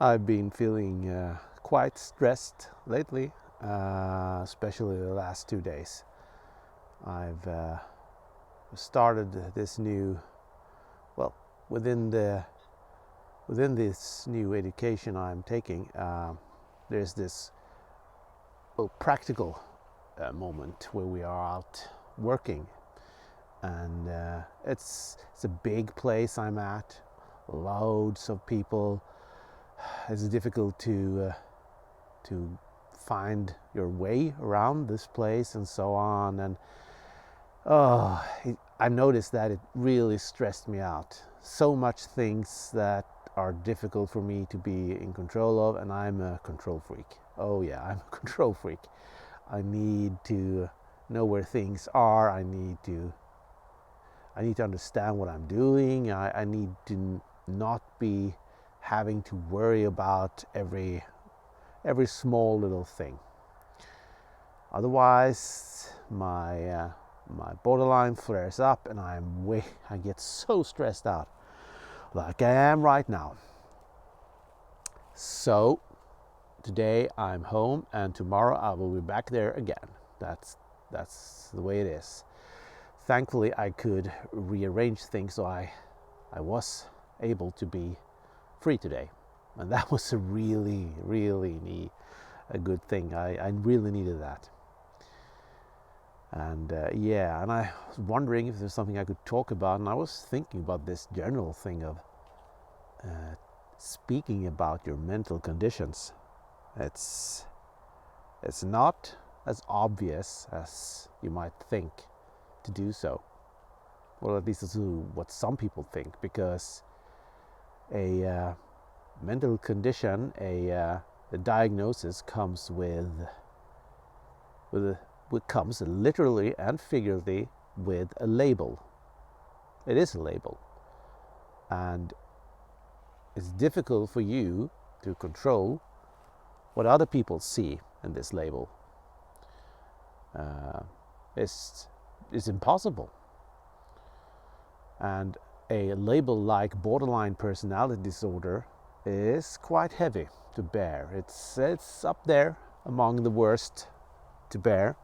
I've been feeling quite stressed lately, especially the last 2 days. I've started this new, well, within this new education I'm taking, there's this practical moment where we are out working, and it's a big place I'm at, loads of people. It's difficult to find your way around this place and so on, and I noticed that it really stressed me out. So much things that are difficult for me to be in control of, and I'm a control freak. Oh yeah, I'm a control freak. I need to know where things are. I need to understand what I'm doing. I need to not be having to worry about every small little thing. Otherwise, my borderline flares up, and I get so stressed out, like I am right now. So today I'm home, and tomorrow I will be back there again. That's the way it is. Thankfully, I could rearrange things so I was able to be free today, and that was a really a good thing. I really needed that. And and I was wondering if there's something I could talk about, and I was thinking about this general thing of speaking about your mental conditions. It's not as obvious as you might think to do so, or at least this is what some people think, because a mental condition, a diagnosis comes comes literally and figuratively with a label. It is a label, and it's difficult for you to control what other people see in this label. It's impossible. And a label like borderline personality disorder is quite heavy to bear. It's up there among the worst to bear.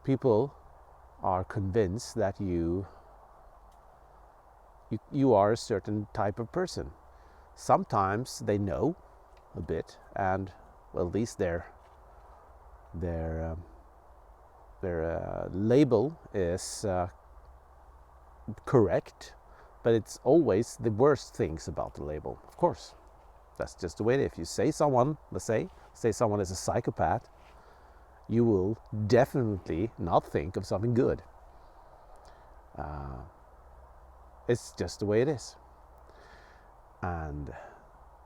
People are convinced that you are a certain type of person. Sometimes they know a bit, and well, at least their label is correct, but it's always the worst things about the label. Of course, that's just the way it is. If you say someone, let's say someone is a psychopath, you will definitely not think of something good. It's just the way it is. And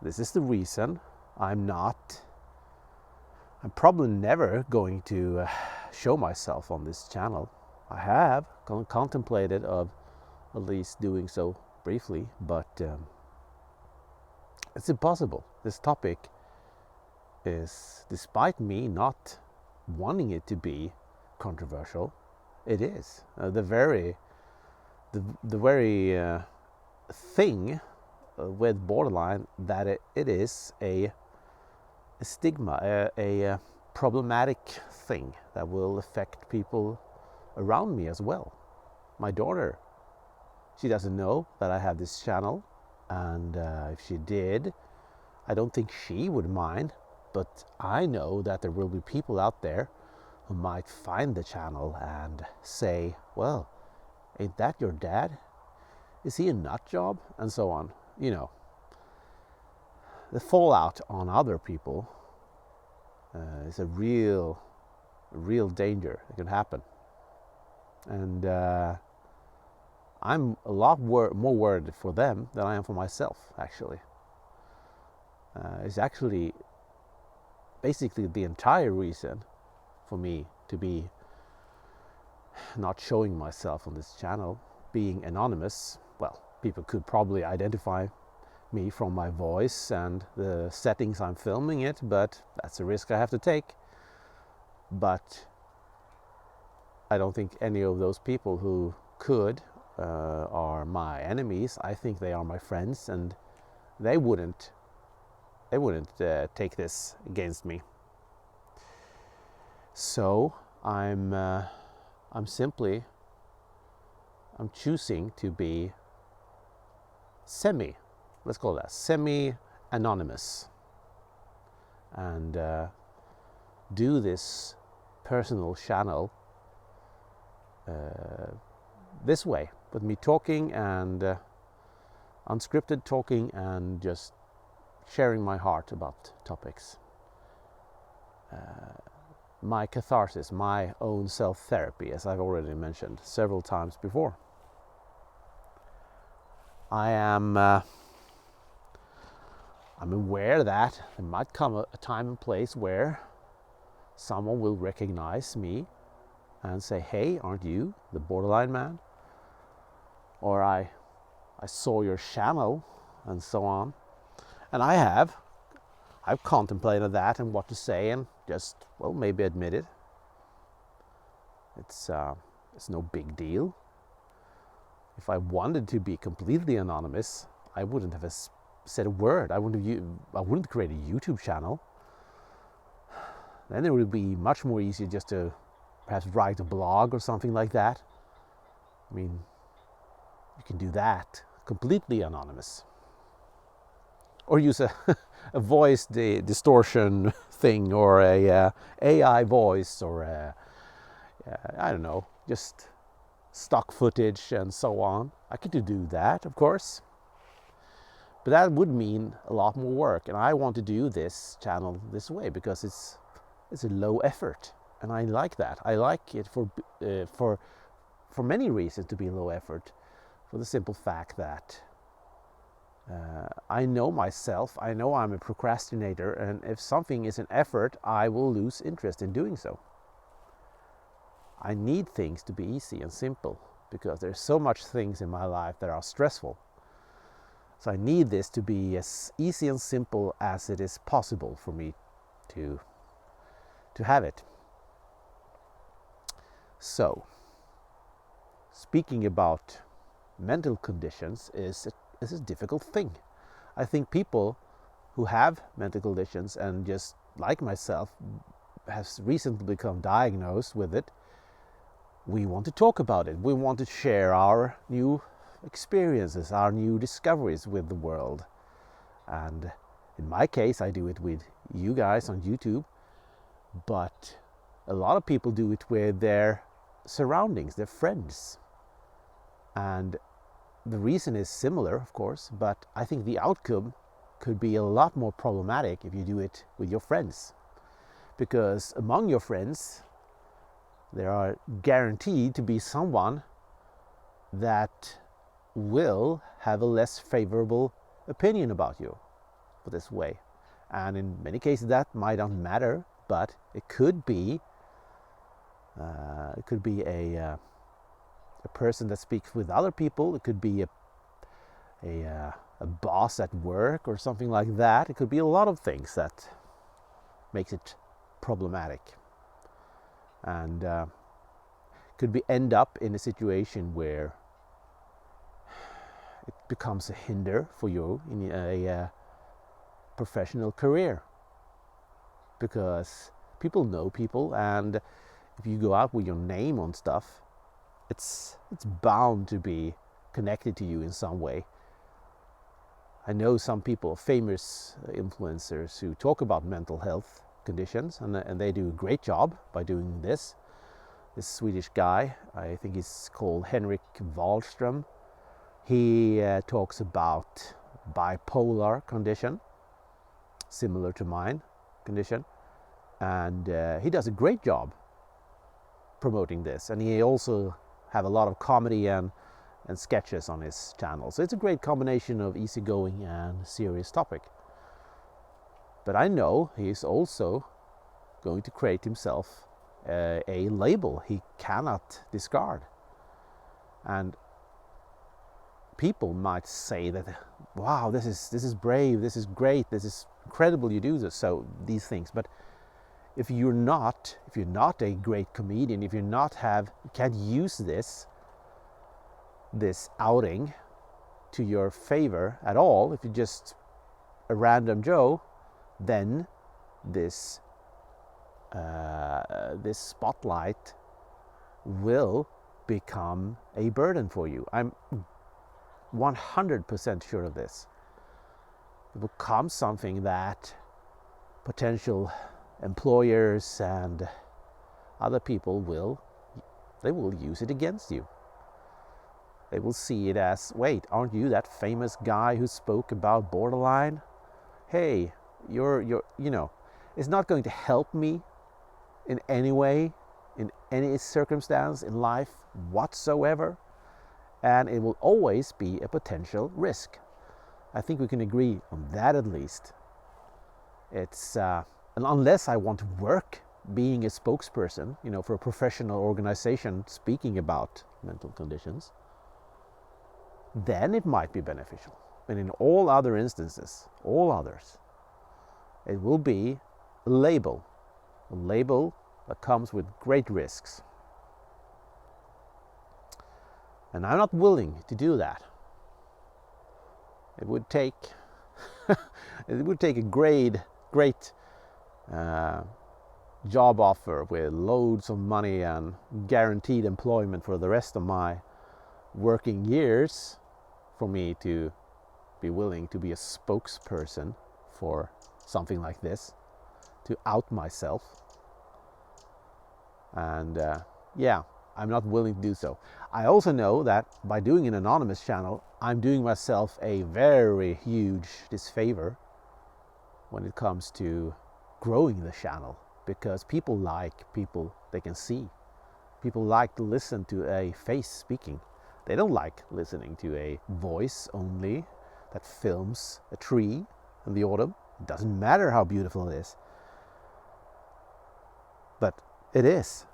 this is the reason I'm probably never going to show myself on this channel. I have contemplated of at least doing so briefly, but it's impossible. This topic is, despite me not wanting it to be controversial, it is. The very thing with borderline, that it is a stigma, a problematic thing that will affect people around me as well. My daughter, she doesn't know that I have this channel, and if she did, I don't think she would mind, but I know that there will be people out there who might find the channel and say, well, ain't that your dad? Is he a nut job? And so on. You know, the fallout on other people is a real danger that can happen. And I'm a lot more worried for them than I am for myself, actually. It's actually basically the entire reason for me to be not showing myself on this channel, being anonymous. Well, people could probably identify me from my voice and the settings I'm filming it, but that's a risk I have to take. But I don't think any of those people who could are my enemies. I think they are my friends, and they wouldn't take this against me. So I'm choosing to be let's call that semi-anonymous, and do this personal channel this way, with me talking and unscripted talking and just sharing my heart about topics. My catharsis, my own self-therapy, as I've already mentioned several times before. I'm aware that there might come a time and place where someone will recognize me and say, "Hey, aren't you the borderline man?" Or I saw your channel, and so on. And I've contemplated that and what to say, and just, well, maybe admit it. It's no big deal. If I wanted to be completely anonymous, I wouldn't have said a word. I wouldn't create a YouTube channel. Then it would be much more easier just to perhaps write a blog or something like that. I mean, you can do that completely anonymous. Or use a voice distortion thing, or a AI voice, or I don't know, just stock footage and so on. I could do that, of course. But that would mean a lot more work, and I want to do this channel this way because it's a low effort, and I like that. I like it for many reasons to be low effort, for the simple fact that I know myself. I know I'm a procrastinator, and if something is an effort, I will lose interest in doing so. I need things to be easy and simple because there's so much things in my life that are stressful. So I need this to be as easy and simple as it is possible for me to have it. So, speaking about mental conditions is a difficult thing. I think people who have mental conditions and, just like myself, has recently become diagnosed with it, we want to talk about it. We want to share our new experiences, our new discoveries with the world. And in my case, I do it with you guys on YouTube, but a lot of people do it with their surroundings, their friends. And the reason is similar, of course, but I think the outcome could be a lot more problematic if you do it with your friends. Because among your friends, there are guaranteed to be someone that will have a less favorable opinion about you for this way. And in many cases that might not matter, but it could be a person that speaks with other people. It could be a boss at work or something like that. It could be a lot of things that makes it problematic, and could end up in a situation where it becomes a hinder for you in a professional career, because people know people, and if you go out with your name on stuff, it's bound to be connected to you in some way. I know some people, famous influencers, who talk about mental health conditions, and they do a great job by doing this. This Swedish guy, I think he's called Henrik Wahlström, he talks about bipolar condition, similar to mine condition, and he does a great job promoting this, and he also have a lot of comedy and sketches on his channel. So it's a great combination of easygoing and serious topic. But I know he's also going to create himself a label he cannot discard. And people might say that, wow, this is brave, this is great, this is incredible you do this, so these things. But if you're not a great comedian, if you can't use this outing to your favor at all, if you just a random Joe, then this this spotlight will become a burden for you. I'm 100% sure of this. It will become something that potential employers and other people will use it against you. They will see it as, wait, aren't you that famous guy who spoke about borderline? Hey, you're it's not going to help me in any way, in any circumstance in life whatsoever, and it will always be a potential risk. I think we can agree on that at least. It's and unless I want to work being a spokesperson, for a professional organization speaking about mental conditions, then it might be beneficial. And in all other instances, all others, it will be a label that comes with great risks. And I'm not willing to do that. It would take a great job offer with loads of money and guaranteed employment for the rest of my working years for me to be willing to be a spokesperson for something like this, to out myself. And I'm not willing to do so. I also know that by doing an anonymous channel, I'm doing myself a very huge disfavor when it comes to growing the channel, because people like people they can see. People like to listen to a face speaking. They don't like listening to a voice only that films a tree in the autumn. It doesn't matter how beautiful it is. But it is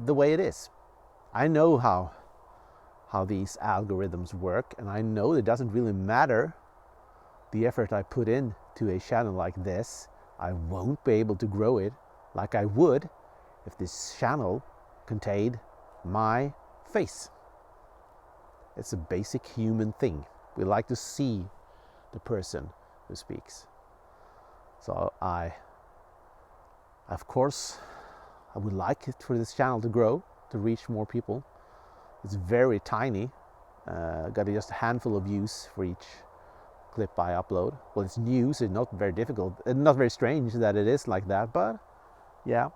the way it is. I know how these algorithms work, and I know it doesn't really matter the effort I put in to a channel like this. I won't be able to grow it like I would if this channel contained my face. It's a basic human thing. We like to see the person who speaks. So of course, I would like it for this channel to grow, to reach more people. It's very tiny. Got just a handful of views for each clip I upload. Well, it's news, it's not very difficult, and not very strange that it is like that, but yeah.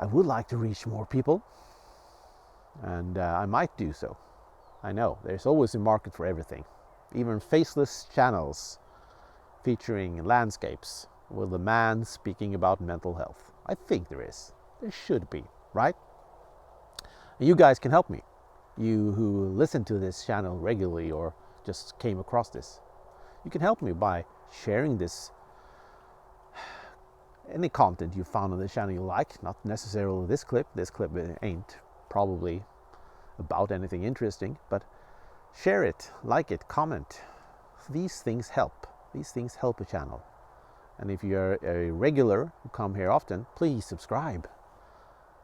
I would like to reach more people, and I might do so. I know, there's always a market for everything. Even faceless channels featuring landscapes with a man speaking about mental health. I think there is. There should be, right? And you guys can help me. You who listen to this channel regularly or just came across this. You can help me by sharing this, any content you found on the channel you like, not necessarily this clip. This clip ain't probably about anything interesting, but share it, like it, comment. These things help. These things help a channel. And if you're a regular who come here often, please subscribe.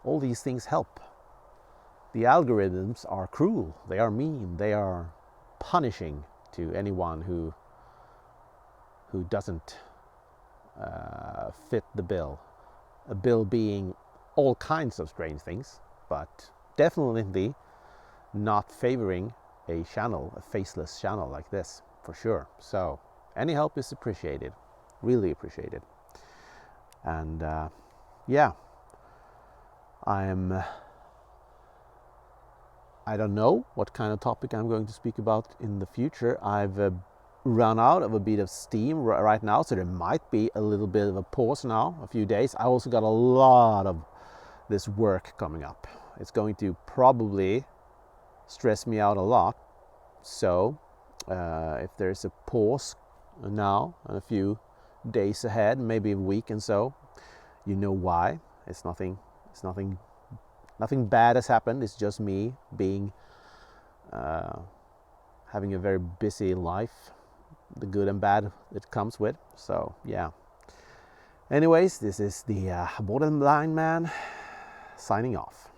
All these things help. The algorithms are cruel. They are mean. They are punishing to anyone who doesn't fit the bill. A bill being all kinds of strange things, but definitely not favoring a channel, a faceless channel like this, for sure. So any help is appreciated, really appreciated. And I don't know what kind of topic I'm going to speak about in the future. I've run out of a bit of steam right now, so there might be a little bit of a pause now, a few days. I also got a lot of this work coming up. It's going to probably stress me out a lot. So if there's a pause now and a few days ahead, maybe a week and so, you know why. It's nothing bad has happened. It's just me being having a very busy life, the good and bad it comes with. So yeah. Anyways, this is the Borderline Man signing off.